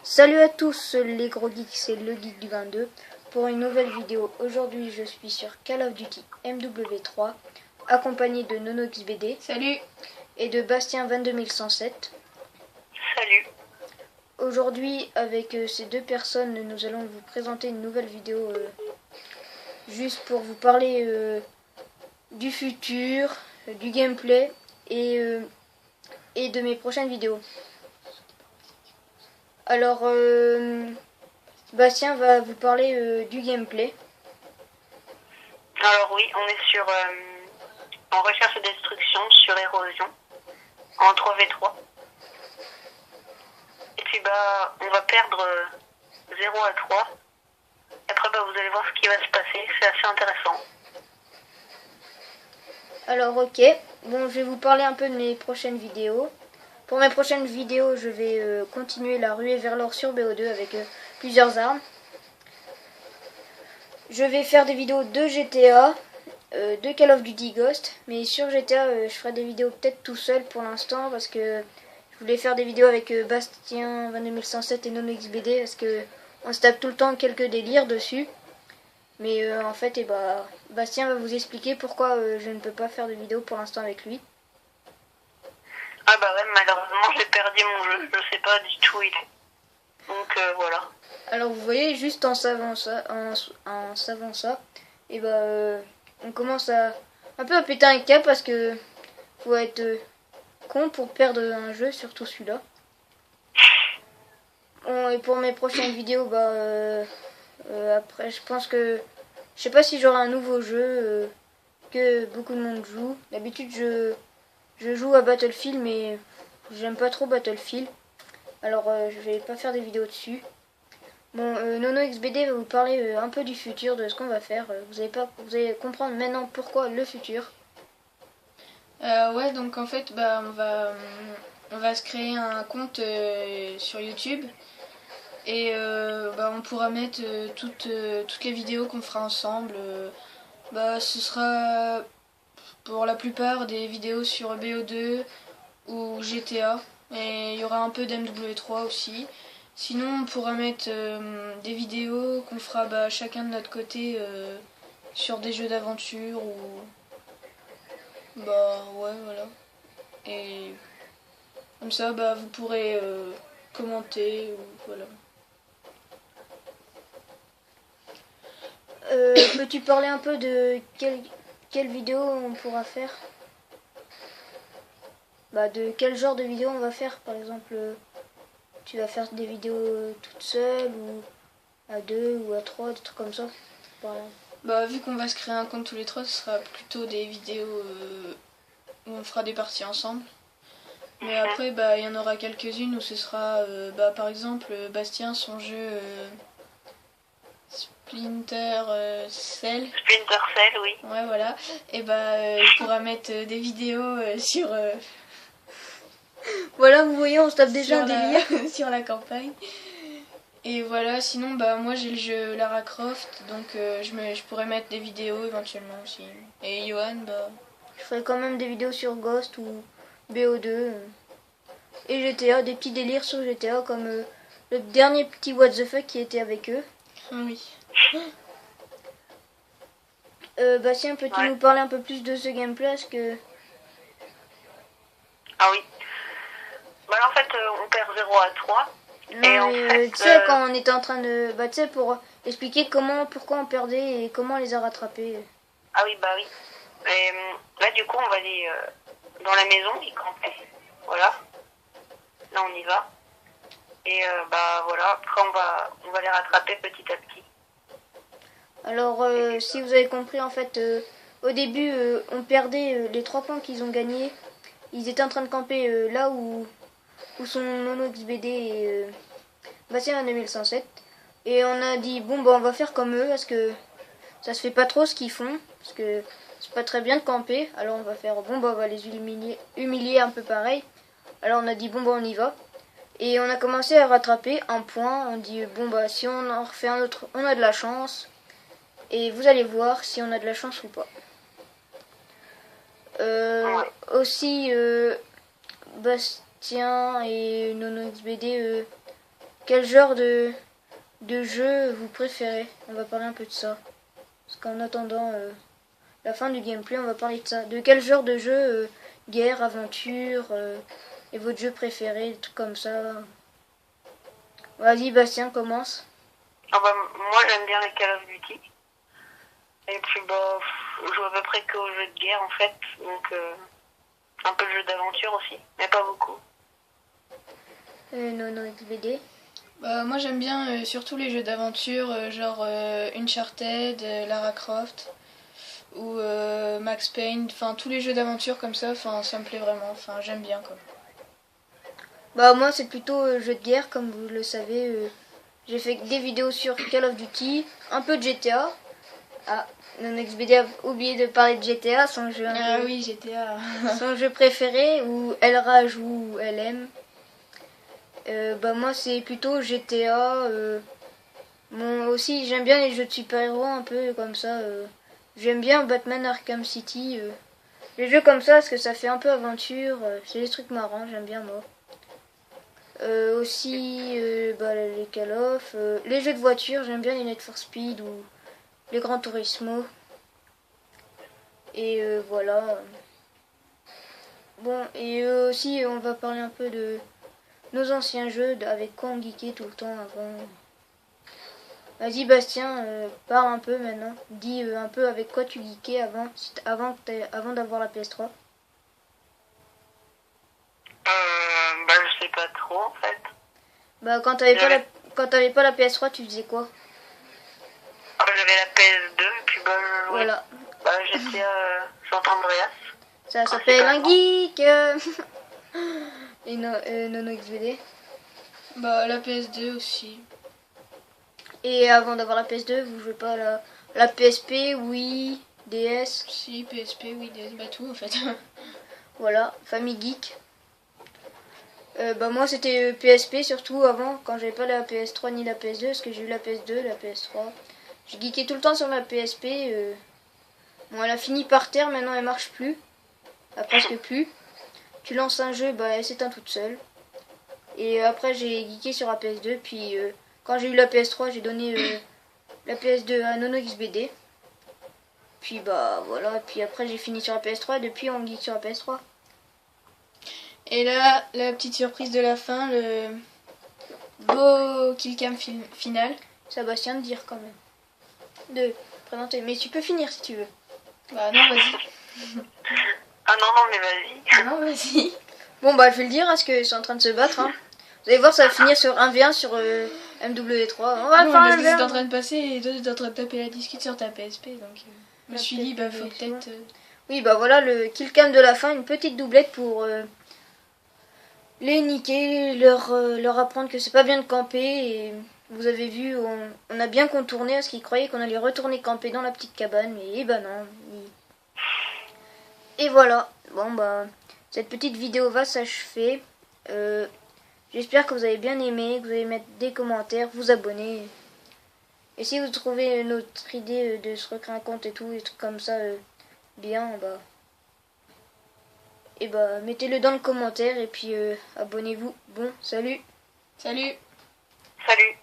Salut à tous les gros geeks, c'est le geek du 22 pour une nouvelle vidéo. Aujourd'hui je suis sur Call of Duty MW3 accompagné de NonoXBD. Salut. Et de Bastien 22107. Salut. Aujourd'hui avec ces deux personnes nous allons vous présenter une nouvelle vidéo juste pour vous parler du futur, du gameplay et de mes prochaines vidéos. Alors, Bastien va vous parler du gameplay. Alors oui, on est sur en recherche et destruction sur érosion en 3v3. Et puis on va perdre 0 à 3. Après vous allez voir ce qui va se passer, c'est assez intéressant. Alors ok, bon je vais vous parler un peu de mes prochaines vidéos. Pour mes prochaines vidéos, je vais continuer la ruée vers l'or sur BO2 avec plusieurs armes. Je vais faire des vidéos de GTA, de Call of Duty Ghost, mais sur GTA, je ferai des vidéos peut-être tout seul pour l'instant parce que je voulais faire des vidéos avec Bastien 22107 et NonoXBD parce que on se tape tout le temps quelques délires dessus. Mais en fait, Bastien va vous expliquer pourquoi je ne peux pas faire de vidéo pour l'instant avec lui. Ah bah ouais, malheureusement j'ai perdu mon jeu, je sais pas du tout où il est. Donc voilà. Alors vous voyez, juste en savant ça, et on commence à un peu à péter un câble parce que faut être con pour perdre un jeu, surtout celui-là. Bon, et pour mes prochaines vidéos, après je pense que je sais pas si j'aurai un nouveau jeu que beaucoup de monde joue. D'habitude je joue à Battlefield mais j'aime pas trop Battlefield. Alors je vais pas faire des vidéos dessus. Bon, NonoXBD va vous parler un peu du futur, de ce qu'on va faire. Vous allez comprendre maintenant pourquoi le futur. Ouais, donc en fait, on va se créer un compte sur YouTube et on pourra mettre toutes les vidéos qu'on fera ensemble. Ce sera pour la plupart des vidéos sur BO2 ou GTA et il y aura un peu d'MW3 aussi. Sinon, on pourra mettre des vidéos qu'on fera chacun de notre côté sur des jeux d'aventure ou... ouais, voilà. Et comme ça, vous pourrez commenter ou voilà. Peux-tu parler un peu de quelle vidéo on pourra faire? De quel genre de vidéo on va faire, par exemple tu vas faire des vidéos toute seule ou à deux ou à trois, des trucs comme ça. Vu qu'on va se créer un compte tous les trois, ce sera plutôt des vidéos où on fera des parties ensemble. Mais après, il y en aura quelques-unes où ce sera, par exemple, Bastien, son jeu Splinter Cell. Splinter Cell, oui. Ouais, voilà. Et il pourra mettre des vidéos sur... Voilà, vous voyez, on se tape déjà un délire sur la campagne. Et voilà, sinon, moi j'ai le jeu Lara Croft, donc je pourrais mettre des vidéos éventuellement aussi. Et Johan, je ferai quand même des vidéos sur Ghost ou BO2. Et GTA, des petits délires sur GTA, comme le dernier petit What the fuck qui était avec eux. Oui. Bastien, peux-tu nous parler un peu plus de ce gameplay? Ah oui. En fait, on perd 0 à 3. Non, mais tu sais, quand on était en train de... tu sais, pour expliquer pourquoi on perdait et comment on les a rattrapés. Ah oui, oui. Et là, du coup, on va aller dans la maison, y camper. Voilà. Là, on y va. Et voilà, après, on va les rattraper petit à petit. Alors, si vous avez compris, en fait, au début, on perdait les 3 points qu'ils ont gagnés. Ils étaient en train de camper là où sont NonoXBD et Bastien 22107. Et on a dit, on va faire comme eux, parce que ça se fait pas trop ce qu'ils font. Parce que c'est pas très bien de camper. Alors on va faire, on va les humilier un peu pareil. Alors on a dit, on y va. Et on a commencé à rattraper un point. On dit, si on en refait un autre, on a de la chance. Et vous allez voir si on a de la chance ou pas. Aussi, Bastien et NonoXBD quel genre de jeu vous préférez. On va parler un peu de ça. Parce qu'en attendant la fin du gameplay, on va parler de ça. De quel genre de jeu, guerre, aventure, et votre jeu préféré, des trucs comme ça. Vas-y, Bastien, commence. Ah bah, moi j'aime bien les Call of Duty. Et puis bah, je joue à peu près qu'aux jeux de guerre en fait. Donc un peu de jeux d'aventure aussi, mais pas beaucoup. Non, XBD. Bah, moi j'aime bien surtout les jeux d'aventure, genre Uncharted, Lara Croft ou Max Payne, enfin tous les jeux d'aventure comme ça, enfin ça me plaît vraiment, enfin j'aime bien quoi. Bah moi c'est plutôt jeu de guerre comme vous le savez. J'ai fait des vidéos sur Call of Duty, un peu de GTA. Ah, NoNoXBD a oublié de parler de GTA, son jeu, Ah oui, GTA. son jeu préféré, ou elle rage ou elle aime. Bah moi c'est plutôt GTA. Aussi j'aime bien les jeux de super-héros un peu comme ça. J'aime bien Batman Arkham City. Les jeux comme ça parce que ça fait un peu aventure. C'est des trucs marrants, j'aime bien moi. Aussi bah, les Call of, les jeux de voiture, j'aime bien les Need for Speed ou les Gran Turismo. Et voilà. Bon, et aussi on va parler un peu de nos anciens jeux, avec quoi on geekait tout le temps avant. Vas-y Bastien, parle un peu maintenant. Dis un peu avec quoi tu geekais avant d'avoir la PS3. Bah je sais pas trop en fait. Bah quand t'avais pas la PS3, tu faisais quoi? J'avais la PS2 et puis bah je jouais. Voilà. Bah j'étais San Andreas. Ça s'appelle un geek. Et NoNoXBD. Bah la PS2 aussi. Et avant d'avoir la PS2, vous jouez pas à la PSP, Wii, DS. Si, PSP, oui, DS, bah tout en fait. Voilà, famille geek. Bah moi c'était PSP surtout avant, quand j'avais pas la PS3 ni la PS2, parce que j'ai eu la PS2, la PS3. Je geekais tout le temps sur ma PSP. Bon, elle a fini par terre, maintenant elle marche plus. Presque plus. Tu lances un jeu, bah elle s'éteint toute seule. Et après j'ai geeké sur la PS2, puis quand j'ai eu la PS3, j'ai donné la PS2 à NoNoXBD. Puis bah voilà, puis après j'ai fini sur la PS3 et depuis on geek sur la PS3. Et là, la petite surprise de la fin, le beau killcam final. C'est à Bastien de dire quand même. De présenter. Mais tu peux finir si tu veux. Bah non, vas-y. Ah non, mais vas-y. Non, vas-y. Bon bah je vais le dire, parce qu'ils sont en train de se battre. Hein. Vous allez voir, ça va finir sur 1v1 sur MW3. On va Non, faire parce un que c'est en verre. train de passer et toi t'es en train de taper la disquette sur ta PSP, donc je me suis dit, bah faut peut-être... Oui bah voilà le killcam de la fin, une petite doublette pour les niquer, leur apprendre que c'est pas bien de camper. Et vous avez vu, on a bien contourné parce qu'ils croyaient qu'on allait retourner camper dans la petite cabane, mais bah non. Et voilà, bon bah cette petite vidéo va s'achever. J'espère que vous avez bien aimé, que vous allez mettre des commentaires, vous abonner. Et si vous trouvez notre idée de se recréer un compte et tout, des trucs comme ça, bien, bah... Et bah mettez-le dans le commentaire et puis abonnez-vous. Bon, salut. Salut. Salut.